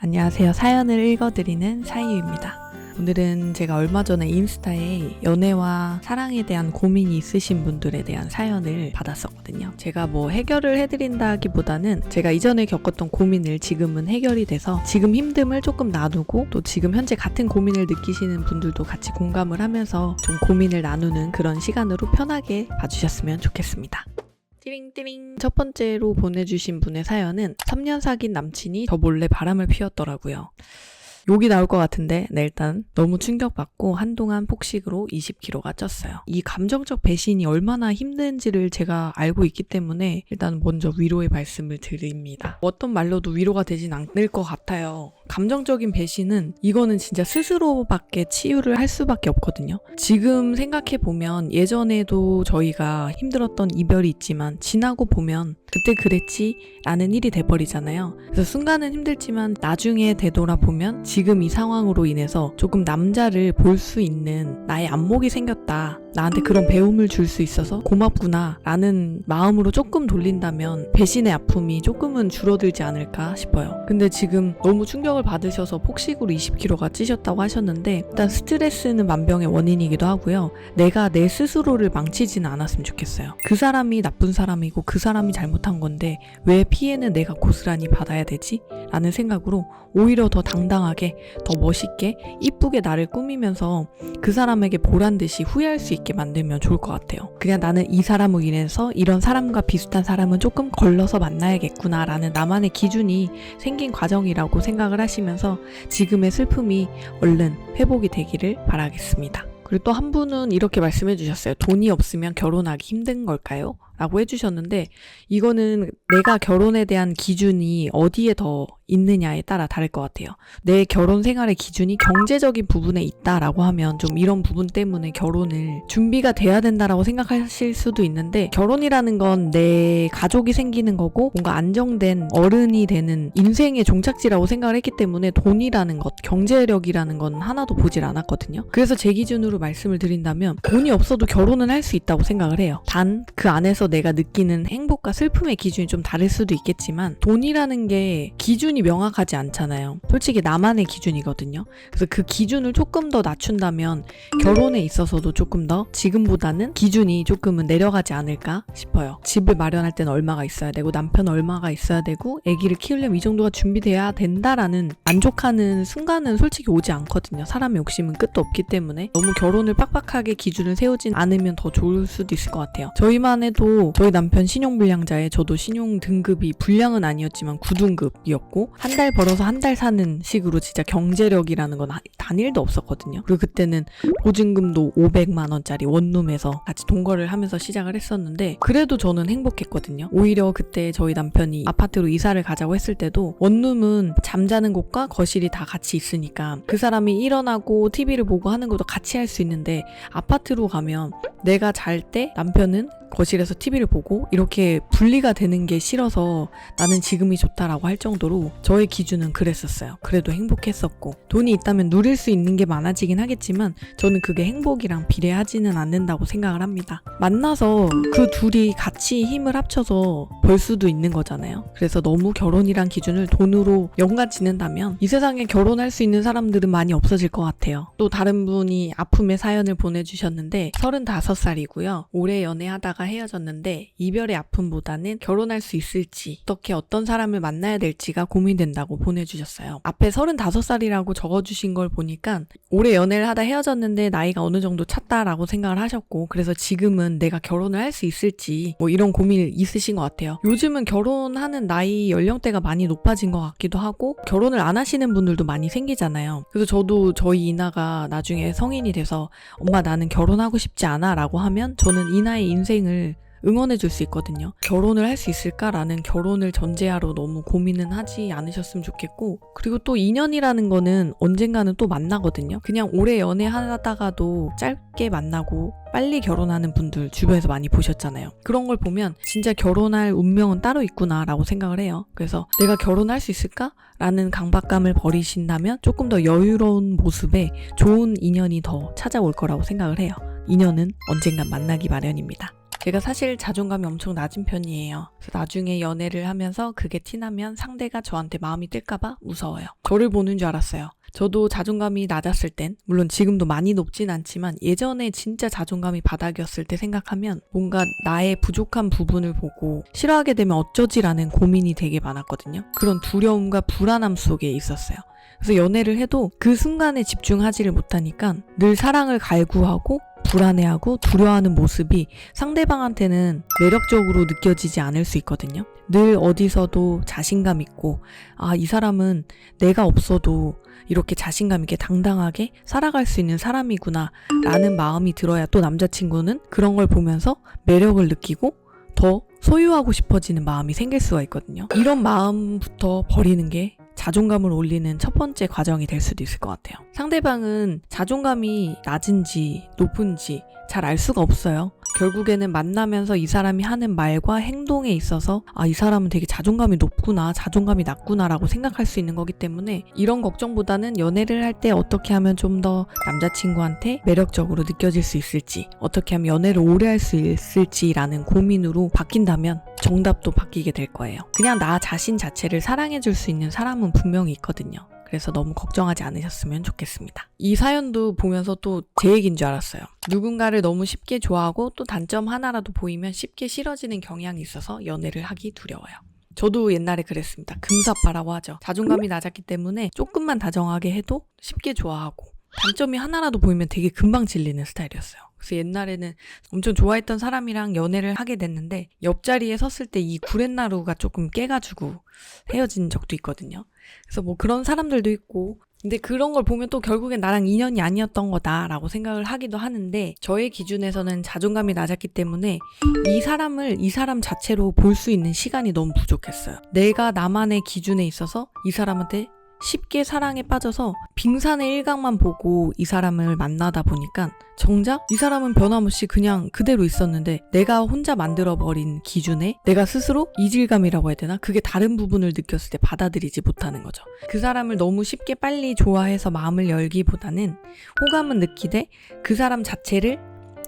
안녕하세요. 사연을 읽어드리는 사이유입니다. 오늘은 제가 얼마 전에 인스타에 연애와 사랑에 대한 고민이 있으신 분들에 대한 사연을 받았었거든요. 제가 해결을 해드린다기보다는 제가 이전에 겪었던 고민을 지금은 해결이 돼서 지금 힘듦을 조금 나누고 또 지금 현재 같은 고민을 느끼시는 분들도 같이 공감을 하면서 좀 고민을 나누는 그런 시간으로 편하게 봐주셨으면 좋겠습니다. 띠링띠링. 첫 번째로 보내주신 분의 사연은 3년 사귄 남친이 저 몰래 바람을 피웠더라고요. 욕이 나올 것 같은데 일단 너무 충격받고 한동안 폭식으로 20kg가 쪘어요. 이 감정적 배신이 얼마나 힘든지를 제가 알고 있기 때문에 일단 먼저 위로의 말씀을 드립니다. 어떤 말로도 위로가 되진 않을 것 같아요. 감정적인 배신은 이거는 진짜 스스로밖에 치유를 할 수밖에 없거든요. 지금 생각해보면 예전에도 저희가 힘들었던 이별이 있지만 지나고 보면 그때 그랬지 라는 일이 돼버리잖아요. 그래서 순간은 힘들지만 나중에 되돌아보면 지금 이 상황으로 인해서 조금 남자를 볼 수 있는 나의 안목이 생겼다. 나한테 그런 배움을 줄 수 있어서 고맙구나 라는 마음으로 조금 돌린다면 배신의 아픔이 조금은 줄어들지 않을까 싶어요. 근데 지금 너무 충격을 받으셔서 폭식으로 20kg가 찌셨다고 하셨는데 일단 스트레스는 만병의 원인이기도 하고요. 내가 내 스스로를 망치지는 않았으면 좋겠어요. 그 사람이 나쁜 사람이고 그 사람이 잘못한 건데 왜 피해는 내가 고스란히 받아야 되지? 라는 생각으로 오히려 더 당당하게 더 멋있게 이쁘게 나를 꾸미면서 그 사람에게 보란듯이 후회할 수 있게 만들면 좋을 것 같아요. 그냥 나는 이 사람으로 인해서 이런 사람과 비슷한 사람은 조금 걸러서 만나야겠구나 라는 나만의 기준이 생긴 과정이라고 생각을 하시면서 지금의 슬픔이 얼른 회복이 되기를 바라겠습니다. 그리고 또 한 분은 이렇게 말씀해 주셨어요. 돈이 없으면 결혼하기 힘든 걸까요? 라고 해주셨는데 이거는 내가 결혼에 대한 기준이 어디에 더 있느냐에 따라 다를 것 같아요. 내 결혼 생활의 기준이 경제적인 부분에 있다라고 하면 좀 이런 부분 때문에 결혼을 준비가 돼야 된다라고 생각하실 수도 있는데 결혼이라는 건 내 가족이 생기는 거고 뭔가 안정된 어른이 되는 인생의 종착지라고 생각을 했기 때문에 돈이라는 것, 경제력이라는 건 하나도 보질 않았거든요. 그래서 제 기준으로 말씀을 드린다면 돈이 없어도 결혼은 할 수 있다고 생각을 해요. 단 그 안에서 내가 느끼는 행복과 슬픔의 기준이 좀 다를 수도 있겠지만 돈이라는 게 기준이 명확하지 않잖아요. 솔직히 나만의 기준이거든요. 그래서 그 기준을 조금 더 낮춘다면 결혼에 있어서도 조금 더 지금보다는 기준이 조금은 내려가지 않을까 싶어요. 집을 마련할 때는 얼마가 있어야 되고 남편 얼마가 있어야 되고 아기를 키우려면 이 정도가 준비돼야 된다라는 만족하는 순간은 솔직히 오지 않거든요. 사람의 욕심은 끝도 없기 때문에 너무 결혼을 빡빡하게 기준을 세우진 않으면 더 좋을 수도 있을 것 같아요. 저희만 해도 저희 남편 신용불량자에 저도 신용 등급이 불량은 아니었지만 9등급이었고 한 달 벌어서 한 달 사는 식으로 진짜 경제력이라는 건 단일도 없었거든요. 그리고 그때는 보증금도 500만 원짜리 원룸에서 같이 동거를 하면서 시작을 했었는데 그래도 저는 행복했거든요. 오히려 그때 저희 남편이 아파트로 이사를 가자고 했을 때도 원룸은 잠자는 곳과 거실이 다 같이 있으니까 그 사람이 일어나고 TV를 보고 하는 것도 같이 할 수 있는데 아파트로 가면 내가 잘 때 남편은 거실에서 TV를 보고 이렇게 분리가 되는 게 싫어서 나는 지금이 좋다라고 할 정도로 저의 기준은 그랬었어요. 그래도 행복했었고 돈이 있다면 누릴 수 있는 게 많아지긴 하겠지만 저는 그게 행복이랑 비례하지는 않는다고 생각을 합니다. 만나서 그 둘이 같이 힘을 합쳐서 벌 수도 있는 거잖아요. 그래서 너무 결혼이란 기준을 돈으로 연관 짓는다면 이 세상에 결혼할 수 있는 사람들은 많이 없어질 것 같아요. 또 다른 분이 아픔의 사연을 보내주셨는데 35살이고요. 오래 연애하다가 헤어졌는데 이별의 아픔보다는 결혼할 수 있을지 어떻게 어떤 사람을 만나야 될지가 고민된다고 보내주셨어요. 앞에 35살이라고 적어주신 걸 보니까 오래 연애를 하다 헤어졌는데 나이가 어느 정도 찼다라고 생각을 하셨고 그래서 지금은 내가 결혼을 할 수 있을지 이런 고민이 있으신 것 같아요. 요즘은 결혼하는 나이 연령대가 많이 높아진 것 같기도 하고 결혼을 안 하시는 분들도 많이 생기잖아요. 그래서 저도 저희 이나가 나중에 성인이 돼서 엄마 나는 결혼하고 싶지 않아 라고 하면 저는 이나의 인생을 응원해 줄 수 있거든요. 결혼을 할 수 있을까라는 결혼을 전제하로 너무 고민은 하지 않으셨으면 좋겠고 그리고 또 인연이라는 거는 언젠가는 또 만나거든요. 그냥 오래 연애하다가도 짧게 만나고 빨리 결혼하는 분들 주변에서 많이 보셨잖아요. 그런 걸 보면 진짜 결혼할 운명은 따로 있구나 라고 생각을 해요. 그래서 내가 결혼할 수 있을까? 라는 강박감을 버리신다면 조금 더 여유로운 모습에 좋은 인연이 더 찾아올 거라고 생각을 해요. 인연은 언젠간 만나기 마련입니다. 제가 사실 자존감이 엄청 낮은 편이에요. 그래서 나중에 연애를 하면서 그게 티나면 상대가 저한테 마음이 뜰까봐 무서워요. 저를 보는 줄 알았어요. 저도 자존감이 낮았을 땐, 물론 지금도 많이 높진 않지만 예전에 진짜 자존감이 바닥이었을 때 생각하면 뭔가 나의 부족한 부분을 보고 싫어하게 되면 어쩌지라는 고민이 되게 많았거든요. 그런 두려움과 불안함 속에 있었어요. 그래서 연애를 해도 그 순간에 집중하지를 못하니까 늘 사랑을 갈구하고 불안해하고 두려워하는 모습이 상대방한테는 매력적으로 느껴지지 않을 수 있거든요. 늘 어디서도 자신감 있고, 아, 이 사람은 내가 없어도 이렇게 자신감 있게 당당하게 살아갈 수 있는 사람이구나 라는 마음이 들어야 또 남자친구는 그런 걸 보면서 매력을 느끼고 더 소유하고 싶어지는 마음이 생길 수가 있거든요. 이런 마음부터 버리는 게 자존감을 올리는 첫 번째 과정이 될 수도 있을 것 같아요. 상대방은 자존감이 낮은지 높은지 잘 알 수가 없어요. 결국에는 만나면서 이 사람이 하는 말과 행동에 있어서 아, 이 사람은 되게 자존감이 높구나, 자존감이 낮구나 라고 생각할 수 있는 거기 때문에 이런 걱정보다는 연애를 할 때 어떻게 하면 좀 더 남자친구한테 매력적으로 느껴질 수 있을지, 어떻게 하면 연애를 오래 할 수 있을지라는 고민으로 바뀐다면 정답도 바뀌게 될 거예요. 그냥 나 자신 자체를 사랑해줄 수 있는 사람은 분명히 있거든요. 그래서 너무 걱정하지 않으셨으면 좋겠습니다. 이 사연도 보면서 또 제 얘기인 줄 알았어요. 누군가를 너무 쉽게 좋아하고 또 단점 하나라도 보이면 쉽게 싫어지는 경향이 있어서 연애를 하기 두려워요. 저도 옛날에 그랬습니다. 금사빠라고 하죠. 자존감이 낮았기 때문에 조금만 다정하게 해도 쉽게 좋아하고 단점이 하나라도 보이면 되게 금방 질리는 스타일이었어요. 그래서 옛날에는 엄청 좋아했던 사람이랑 연애를 하게 됐는데 옆자리에 섰을 때 이 구렛나루가 조금 깨가지고 헤어진 적도 있거든요. 그래서 뭐 그런 사람들도 있고, 근데 그런 걸 보면 또 결국엔 나랑 인연이 아니었던 거다라고 생각을 하기도 하는데, 저의 기준에서는 자존감이 낮았기 때문에 이 사람을 이 사람 자체로 볼 수 있는 시간이 너무 부족했어요. 내가 나만의 기준에 있어서 이 사람한테 쉽게 사랑에 빠져서 빙산의 일각만 보고 이 사람을 만나다 보니까 정작 이 사람은 변함없이 그냥 그대로 있었는데 내가 혼자 만들어버린 기준에 내가 스스로 이질감이라고 해야 되나? 그게 다른 부분을 느꼈을 때 받아들이지 못하는 거죠. 그 사람을 너무 쉽게 빨리 좋아해서 마음을 열기보다는 호감은 느끼되 그 사람 자체를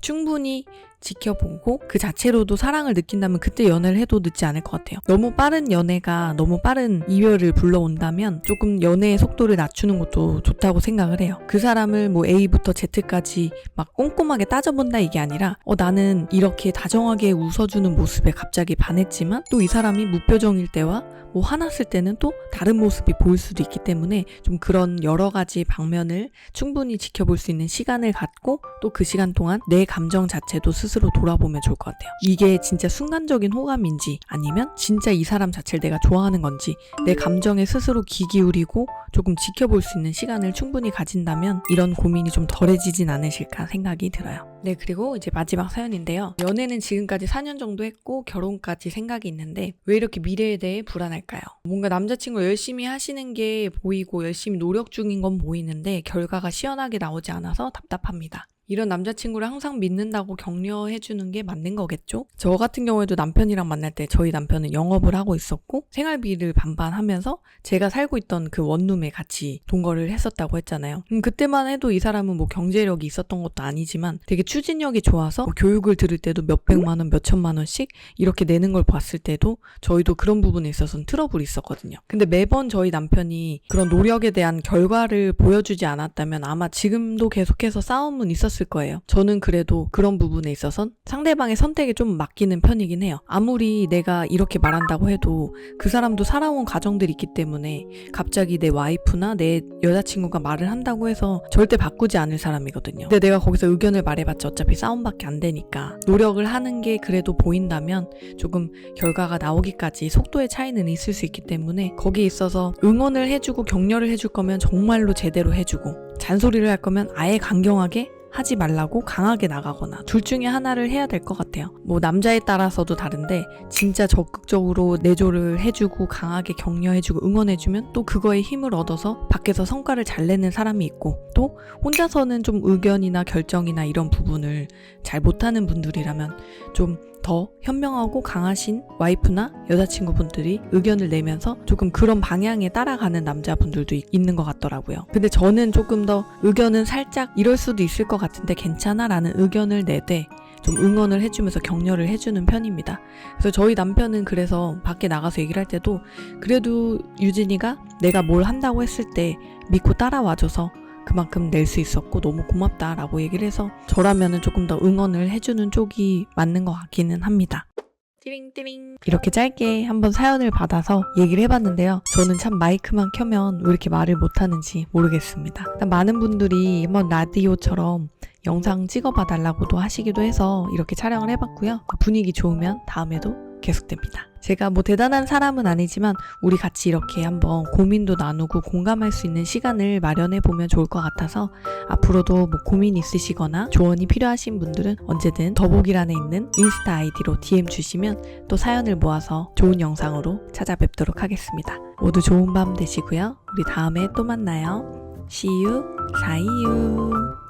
충분히 지켜보고 그 자체로도 사랑을 느낀다면 그때 연애를 해도 늦지 않을 것 같아요. 너무 빠른 연애가 너무 빠른 이별을 불러온다면 조금 연애의 속도를 낮추는 것도 좋다고 생각을 해요. 그 사람을 뭐 A부터 Z까지 막 꼼꼼하게 따져본다 이게 아니라 나는 이렇게 다정하게 웃어주는 모습에 갑자기 반했지만 또 이 사람이 무표정일 때와 뭐 화났을 때는 또 다른 모습이 보일 수도 있기 때문에 좀 그런 여러 가지 방면을 충분히 지켜볼 수 있는 시간을 갖고 또 그 시간 동안 내 감정 자체도 스스로 돌아보면 좋을 것 같아요. 이게 진짜 순간적인 호감인지 아니면 진짜 이 사람 자체를 내가 좋아하는 건지 내 감정에 스스로 귀 기울이고 조금 지켜볼 수 있는 시간을 충분히 가진다면 이런 고민이 좀 덜해지진 않으실까 생각이 들어요. 네, 그리고 이제 마지막 사연인데요. 연애는 지금까지 4년 정도 했고 결혼까지 생각이 있는데 왜 이렇게 미래에 대해 불안할까요? 뭔가 남자친구 열심히 하시는 게 보이고 열심히 노력 중인 건 보이는데 결과가 시원하게 나오지 않아서 답답합니다. 이런 남자친구를 항상 믿는다고 격려해주는 게 맞는 거겠죠? 저 같은 경우에도 남편이랑 만날 때 저희 남편은 영업을 하고 있었고 생활비를 반반 하면서 제가 살고 있던 그 원룸에 같이 동거를 했었다고 했잖아요. 그때만 해도 이 사람은 뭐 경제력이 있었던 것도 아니지만 되게 추진력이 좋아서 뭐 교육을 들을 때도 몇백만 원, 몇천만 원씩 이렇게 내는 걸 봤을 때도 저희도 그런 부분에 있어서는 트러블이 있었거든요. 근데 매번 저희 남편이 그런 노력에 대한 결과를 보여주지 않았다면 아마 지금도 계속해서 싸움은 있었을 거예요. 저는 그래도 그런 부분에 있어선 상대방의 선택에 좀 맡기는 편이긴 해요. 아무리 내가 이렇게 말한다고 해도 그 사람도 살아온 가정들이 있기 때문에 갑자기 내 와이프나 내 여자친구가 말을 한다고 해서 절대 바꾸지 않을 사람이거든요. 근데 내가 거기서 의견을 말해봤자 어차피 싸움밖에 안 되니까 노력을 하는 게 그래도 보인다면 조금 결과가 나오기까지 속도의 차이는 있을 수 있기 때문에 거기에 있어서 응원을 해주고 격려를 해줄 거면 정말로 제대로 해주고 잔소리를 할 거면 아예 강경하게 하지 말라고 강하게 나가거나 둘 중에 하나를 해야 될 것 같아요. 뭐 남자에 따라서도 다른데 진짜 적극적으로 내조를 해주고 강하게 격려해주고 응원해주면 또 그거에 힘을 얻어서 밖에서 성과를 잘 내는 사람이 있고 또 혼자서는 좀 의견이나 결정이나 이런 부분을 잘 못하는 분들이라면 좀 더 현명하고 강하신 와이프나 여자친구분들이 의견을 내면서 조금 그런 방향에 따라가는 남자분들도 있는 것 같더라고요. 근데 저는 조금 더 의견은 살짝 이럴 수도 있을 것 같은데 괜찮아 라는 의견을 내되 좀 응원을 해주면서 격려를 해주는 편입니다. 그래서 저희 남편은 그래서 밖에 나가서 얘기를 할 때도 그래도 유진이가 내가 뭘 한다고 했을 때 믿고 따라와줘서 그만큼 낼 수 있었고 너무 고맙다라고 얘기를 해서 저라면은 조금 더 응원을 해주는 쪽이 맞는 것 같기는 합니다. 띠링띠링. 이렇게 짧게 한번 사연을 받아서 얘기를 해봤는데요. 저는 참 마이크만 켜면 왜 이렇게 말을 못하는지 모르겠습니다. 일단 많은 분들이 한번 라디오처럼 영상 찍어봐달라고도 하시기도 해서 이렇게 촬영을 해봤고요. 분위기 좋으면 다음에도 계속됩니다. 제가 뭐 대단한 사람은 아니지만 우리 같이 이렇게 한번 고민도 나누고 공감할 수 있는 시간을 마련해 보면 좋을 것 같아서 앞으로도 뭐 고민 있으시거나 조언이 필요하신 분들은 언제든 더보기란에 있는 인스타 아이디로 DM 주시면 또 사연을 모아서 좋은 영상으로 찾아뵙도록 하겠습니다. 모두 좋은 밤 되시고요. 우리 다음에 또 만나요. See you, 사이유.